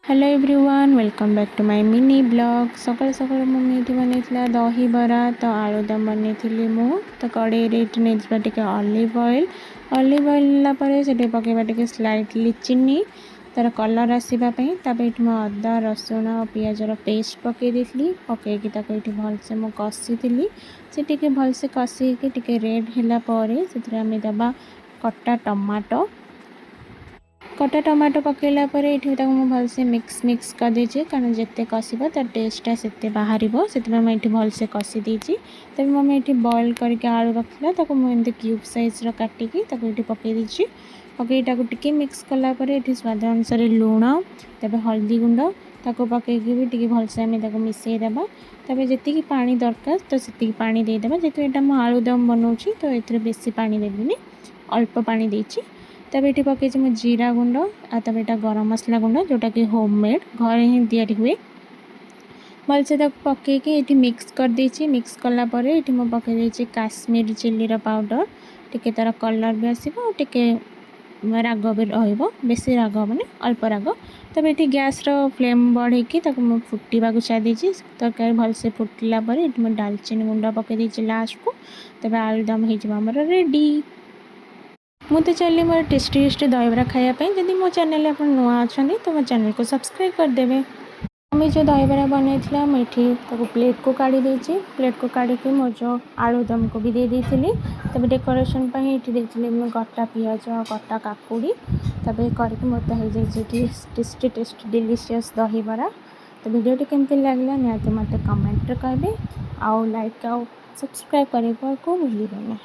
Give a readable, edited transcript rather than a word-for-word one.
Hello everyone, welcome back to my mini blog. सकाल सकाल mummy बनई दही बरा तो आलुदम बनई मु तो कड़े नहीं ऑलिव ऑयल से पकेबा टे स्लाइटली चीनी तार कलर आसवाई अदा रसुण और पियाजर पेस्ट पकई देती पकईकी भलसे मु कषी से भलसे कषी रेड है दबा कटा टमाटो पकईला ये भलसे मिक्स कर देची कारण जिते कषब तार टेस्टा से बाहर से भलसे कषी देची। तब मम्मी ये बॉयल करके आलू रखा मुझे क्यूब साइज काटिकी ये पकई देची पकईटा मिक्स कलापर ये स्वाद अनुसार लुण तब हल्दी गुंड ताको पकईकी भी भलसे आम मिसईदेबा तब जी पानी दरकार तो से पानी देदेबा जेहेतु यहाँ आलुदम बनाऊँगी तो ये बेसी पानी देविनी अल्प पानी देची। तब ये पकई जीरा गुंड तब यहाँ गरम मसला गुंड जोटा कि होममेड घरे ही तैयारी हुए भलसे पकईकी ये मिक्स कर देची। मिक्स कलापर ये पकई देची काश्मीरी चिल्लीर पाउडर टिके तार कलर भी आसो टिके राग भी बेसी राग हेनी अल्प राग। तब ये गैस फ्लेम बढ़ेकी फुटवा छाड़ी तरकारी भलसे फुटला ये डालचीनी गुंड पकई देची लास्ट को तब आलुदम होमर रेडी। मुझे चलिए मोर टेस्टी दहीबरा खायापी जदि मो चैनल आप नुआ अच्छा तो मो चैनल को सब्सक्राइब करदेवे। मम्मी जो दहीबरा बनई मुझे प्लेट को काढ़ी देची प्लेट को काढ़ी मो जो आलुदम को भी दे दी तब डेकोरेशन ये गटा पियाज गटा काकुड़ी तब करके मत हो टेस्टी डिलीशियस दहीबरा। तो वीडियो केमती लगला निहाती मत कमेंट करेंगे आउ लाइक आउ सब्सक्राइब करने को भूलिए।